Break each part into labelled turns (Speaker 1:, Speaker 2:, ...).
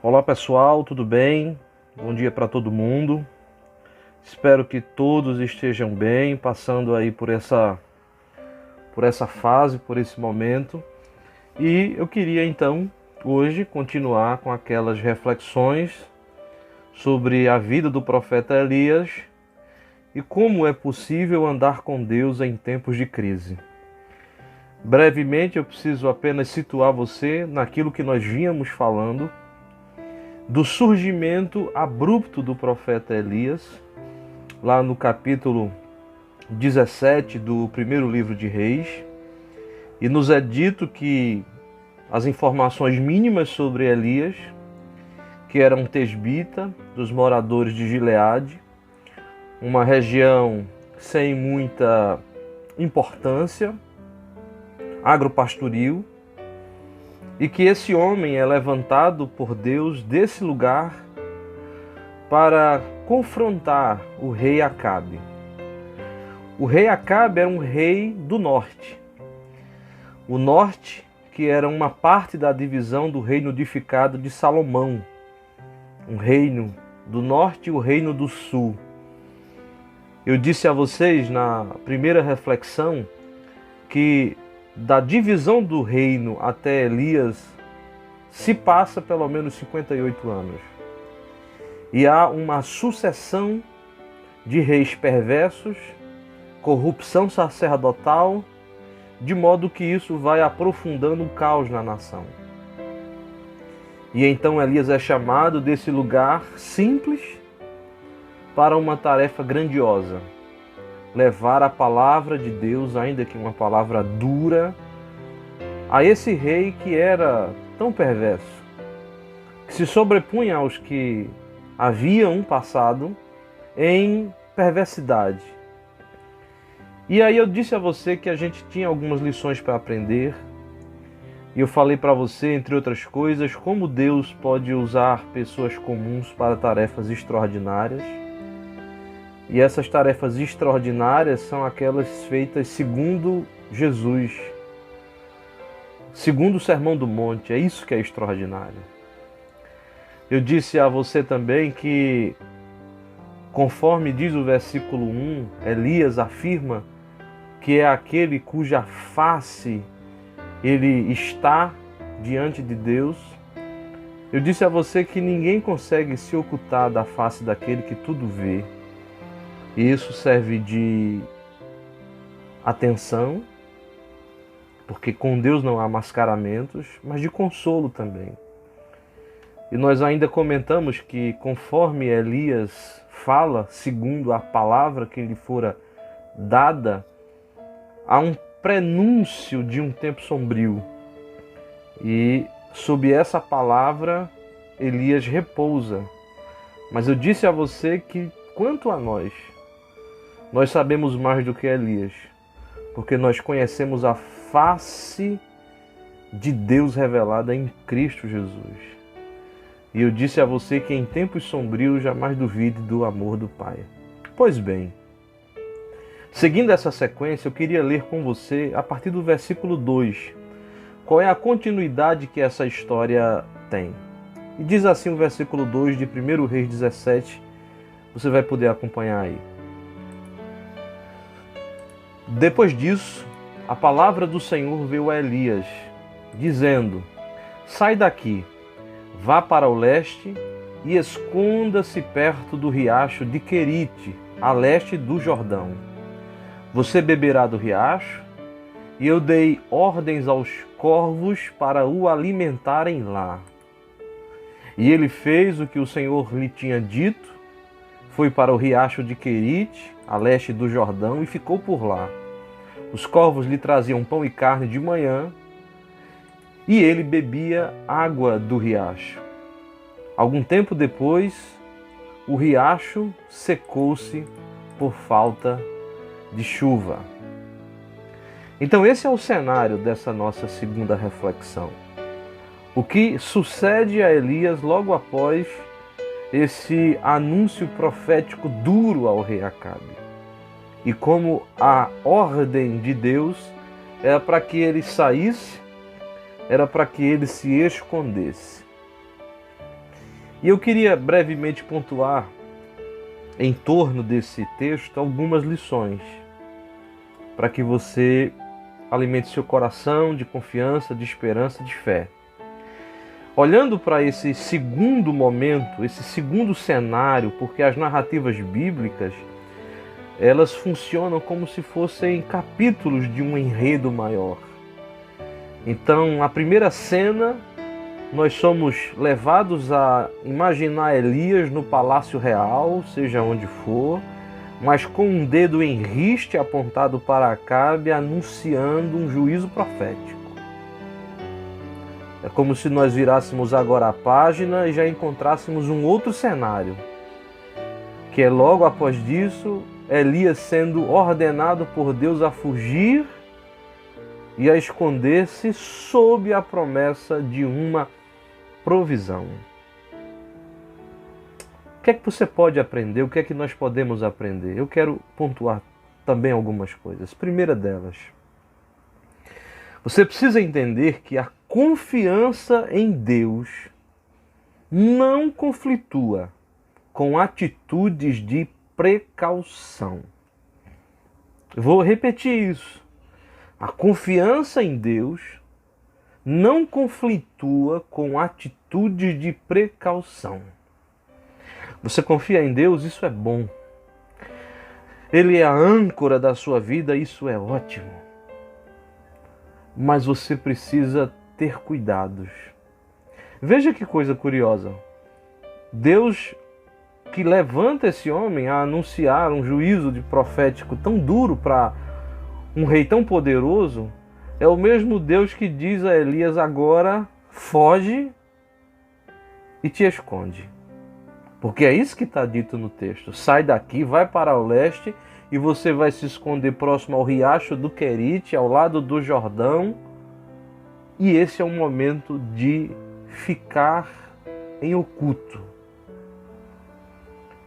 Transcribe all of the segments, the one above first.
Speaker 1: Olá pessoal, tudo bem? Bom dia para todo mundo. Espero que todos estejam bem, passando aí por essa fase, por esse momento. E eu queria então hoje continuar com aquelas reflexões sobre a vida do profeta Elias e como é possível andar com Deus em tempos de crise. Brevemente eu preciso apenas situar você naquilo que nós vínhamos falando do surgimento abrupto do profeta Elias, lá no capítulo 17 do primeiro livro de Reis, e nos é dito que as informações mínimas sobre Elias, que era um tesbita dos moradores de Gileade, uma região sem muita importância, agropastoril, e que esse homem é levantado por Deus desse lugar para confrontar o rei Acabe. O rei Acabe era um rei do norte. O norte, que era uma parte da divisão do reino unificado de Salomão. Um reino do norte e o reino do sul. Eu disse a vocês na primeira reflexão que da divisão do reino até Elias se passa pelo menos 58 anos. E há uma sucessão de reis perversos, corrupção sacerdotal, de modo que isso vai aprofundando o caos na nação. E então Elias é chamado desse lugar simples para uma tarefa grandiosa. Levar a palavra de Deus, ainda que uma palavra dura, a esse rei que era tão perverso, que se sobrepunha aos que haviam passado em perversidade. E aí eu disse a você que a gente tinha algumas lições para aprender, e eu falei para você, entre outras coisas, como Deus pode usar pessoas comuns para tarefas extraordinárias. E essas tarefas extraordinárias são aquelas feitas segundo Jesus, segundo o Sermão do Monte. É isso que é extraordinário. Eu disse a você também que, conforme diz o versículo 1, Elias afirma que é aquele cuja face ele está diante de Deus. Eu disse a você que ninguém consegue se ocultar da face daquele que tudo vê. E isso serve de atenção, porque com Deus não há mascaramentos, mas de consolo também. E nós ainda comentamos que conforme Elias fala, segundo a palavra que lhe fora dada, há um prenúncio de um tempo sombrio. E sob essa palavra, Elias repousa. Mas eu disse a você que, quanto a nós sabemos mais do que Elias, porque nós conhecemos a face de Deus revelada em Cristo Jesus. E eu disse a você que em tempos sombrios jamais duvide do amor do Pai. Pois bem, seguindo essa sequência, eu queria ler com você a partir do versículo 2. Qual é a continuidade que essa história tem? E diz assim o versículo 2 de 1 Reis 17, você vai poder acompanhar aí. Depois disso, a palavra do Senhor veio a Elias, dizendo: sai daqui, vá para o leste e esconda-se perto do riacho de Querite, a leste do Jordão. Você beberá do riacho, e eu dei ordens aos corvos para o alimentarem lá. E ele fez o que o Senhor lhe tinha dito, foi para o riacho de Querite, a leste do Jordão, e ficou por lá. Os corvos lhe traziam pão e carne de manhã, e ele bebia água do riacho. Algum tempo depois, o riacho secou-se por falta de chuva. Então esse é o cenário dessa nossa segunda reflexão. O que sucede a Elias logo após esse anúncio profético duro ao rei Acabe. E como a ordem de Deus era para que ele saísse, era para que ele se escondesse. E eu queria brevemente pontuar em torno desse texto algumas lições, para que você alimente seu coração de confiança, de esperança, de fé. Olhando para esse segundo momento, esse segundo cenário, porque as narrativas bíblicas, elas funcionam como se fossem capítulos de um enredo maior. Então, a primeira cena, nós somos levados a imaginar Elias no palácio real, seja onde for, mas com um dedo em riste apontado para Acabe, anunciando um juízo profético. É como se nós virássemos agora a página e já encontrássemos um outro cenário, que é logo após disso, Elias sendo ordenado por Deus a fugir e a esconder-se sob a promessa de uma provisão. O que é que você pode aprender? O que é que nós podemos aprender? Eu quero pontuar também algumas coisas. Primeira delas, você precisa entender que a confiança em Deus não conflitua com atitudes de precaução. Eu vou repetir isso. A confiança em Deus não conflitua com atitudes de precaução. Você confia em Deus, isso é bom. Ele é a âncora da sua vida, isso é ótimo. Mas você precisa ter cuidados. Veja que coisa curiosa. Deus que levanta esse homem a anunciar um juízo de profético tão duro para um rei tão poderoso, é o mesmo Deus que diz a Elias agora, foge e te esconde. Porque é isso que está dito no texto. Sai daqui, vai para o leste e você vai se esconder próximo ao riacho do Querite, ao lado do Jordão. E esse é o momento de ficar em oculto.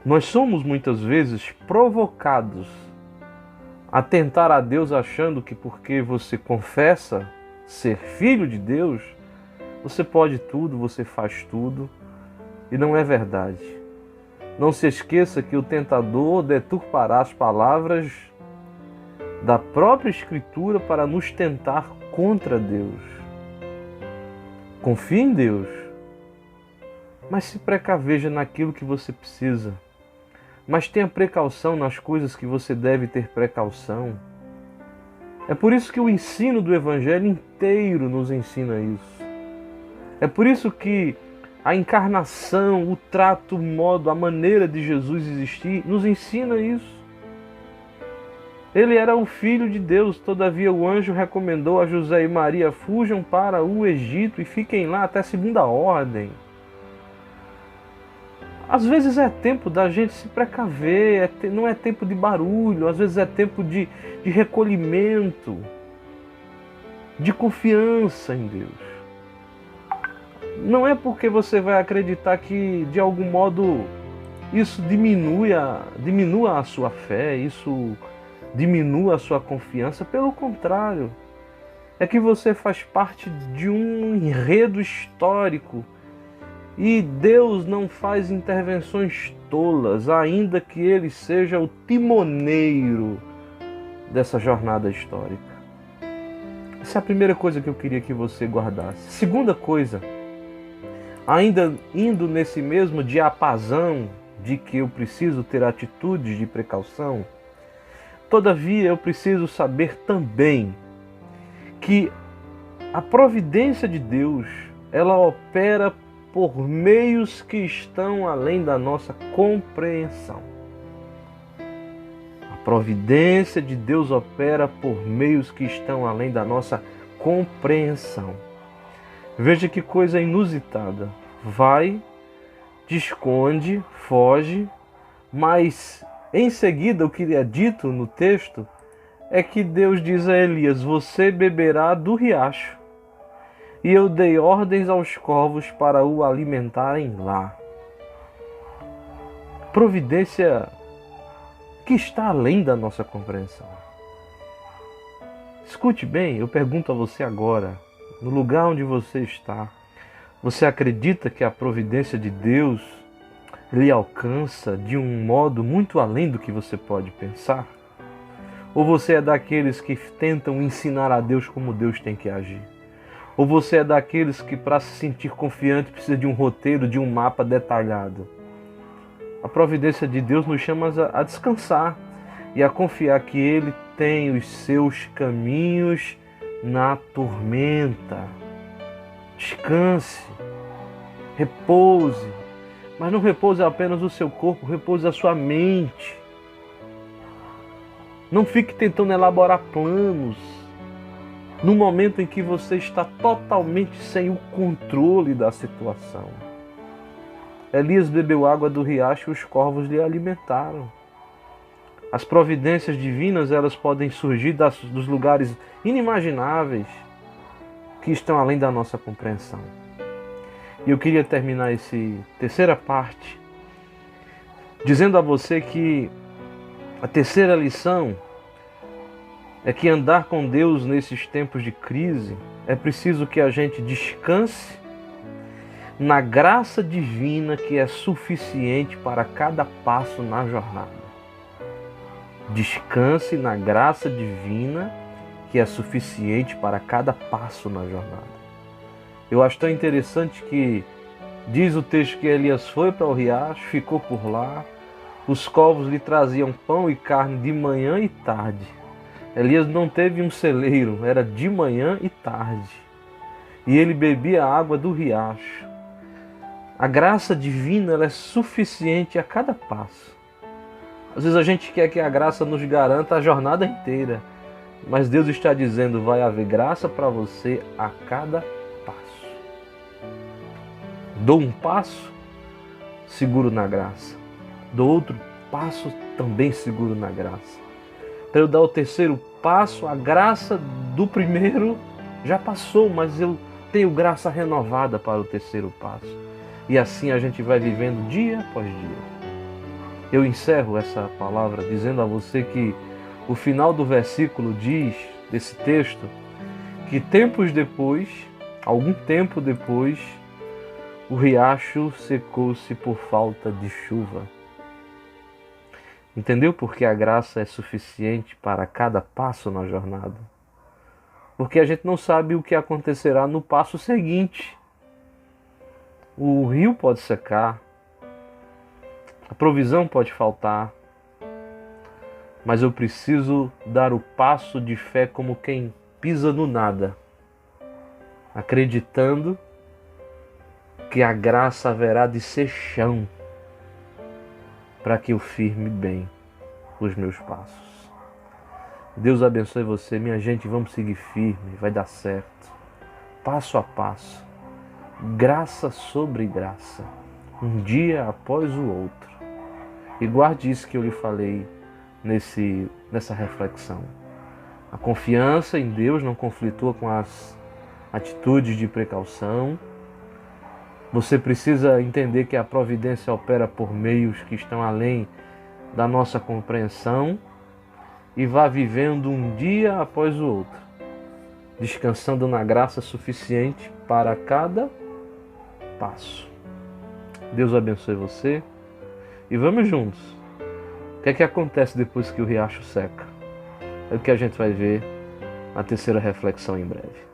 Speaker 1: Nós somos muitas vezes provocados a tentar a Deus achando que porque você confessa ser filho de Deus, você pode tudo, você faz tudo. E não é verdade. Não se esqueça que o tentador deturpará as palavras da própria Escritura para nos tentar contra Deus. Confie em Deus, mas se precaveja naquilo que você precisa. Mas tenha precaução nas coisas que você deve ter precaução. É por isso que o ensino do Evangelho inteiro nos ensina isso. É por isso que a encarnação, o trato, o modo, a maneira de Jesus existir nos ensina isso. Ele era o Filho de Deus, todavia o anjo recomendou a José e Maria: fujam para o Egito e fiquem lá até segunda ordem. Às vezes é tempo da gente se precaver, não é tempo de barulho, às vezes é tempo de recolhimento, de confiança em Deus. Não é porque você vai acreditar que, de algum modo, isso diminua a sua fé, isso diminua a sua confiança. Pelo contrário, é que você faz parte de um enredo histórico e Deus não faz intervenções tolas, ainda que Ele seja o timoneiro dessa jornada histórica. Essa é a primeira coisa que eu queria que você guardasse. Segunda coisa, ainda indo nesse mesmo diapasão de que eu preciso ter atitudes de precaução, todavia eu preciso saber também que a providência de Deus, ela opera por meios que estão além da nossa compreensão. A providência de Deus opera por meios que estão além da nossa compreensão. Veja que coisa inusitada. Vai, te esconde, foge, mas em seguida o que é dito no texto é que Deus diz a Elias: você beberá do riacho, e eu dei ordens aos corvos para o alimentarem lá. Providência que está além da nossa compreensão. Escute bem, eu pergunto a você agora, no lugar onde você está, Você acredita que a providência de Deus lhe alcança de um modo muito além do que você pode pensar? Ou você é daqueles que tentam ensinar a Deus como Deus tem que agir? Ou você é daqueles que, para se sentir confiante, precisa de um roteiro, de um mapa detalhado? A providência de Deus nos chama a descansar e a confiar que Ele tem os seus caminhos na tormenta. Descanse, repouse, mas não repouse apenas o seu corpo, repouse a sua mente. Não fique tentando elaborar planos no momento em que você está totalmente sem o controle da situação. Elias bebeu água do riacho e os corvos lhe alimentaram. As providências divinas, elas podem surgir dos lugares inimagináveis que estão além da nossa compreensão. E eu queria terminar essa terceira parte dizendo a você que a terceira lição é que andar com Deus nesses tempos de crise é preciso que a gente descanse na graça divina que é suficiente para cada passo na jornada. Descanse na graça divina que é suficiente para cada passo na jornada. Eu acho tão interessante que diz o texto que Elias foi para o riacho, ficou por lá, os corvos lhe traziam pão e carne de manhã e tarde. Elias não teve um celeiro, era de manhã e tarde. E ele bebia a água do riacho. A graça divina, ela é suficiente a cada passo. Às vezes a gente quer que a graça nos garanta a jornada inteira. Mas Deus está dizendo, vai haver graça para você a cada passo. Dou um passo, seguro na graça. Dou outro passo, também seguro na graça. Para eu dar o terceiro passo, a graça do primeiro já passou, mas eu tenho graça renovada para o terceiro passo. E assim a gente vai vivendo dia após dia. Eu encerro essa palavra dizendo a você que o final do versículo diz, desse texto, que tempos depois, algum tempo depois, o riacho secou-se por falta de chuva. Entendeu por que a graça é suficiente para cada passo na jornada? Porque a gente não sabe o que acontecerá no passo seguinte. O rio pode secar, a provisão pode faltar, mas eu preciso dar o passo de fé como quem pisa no nada, acreditando que a graça haverá de ser chão para que eu firme bem os meus passos. Deus abençoe você, minha gente, vamos seguir firme, vai dar certo, passo a passo, graça sobre graça, um dia após o outro. E guarde isso que eu lhe falei nessa reflexão. A confiança em Deus não conflitua com as atitudes de precaução. Você precisa entender que a providência opera por meios que estão além da nossa compreensão e vá vivendo um dia após o outro, descansando na graça suficiente para cada passo. Deus abençoe você e vamos juntos. O que é que acontece depois que o riacho seca? É o que a gente vai ver na terceira reflexão em breve.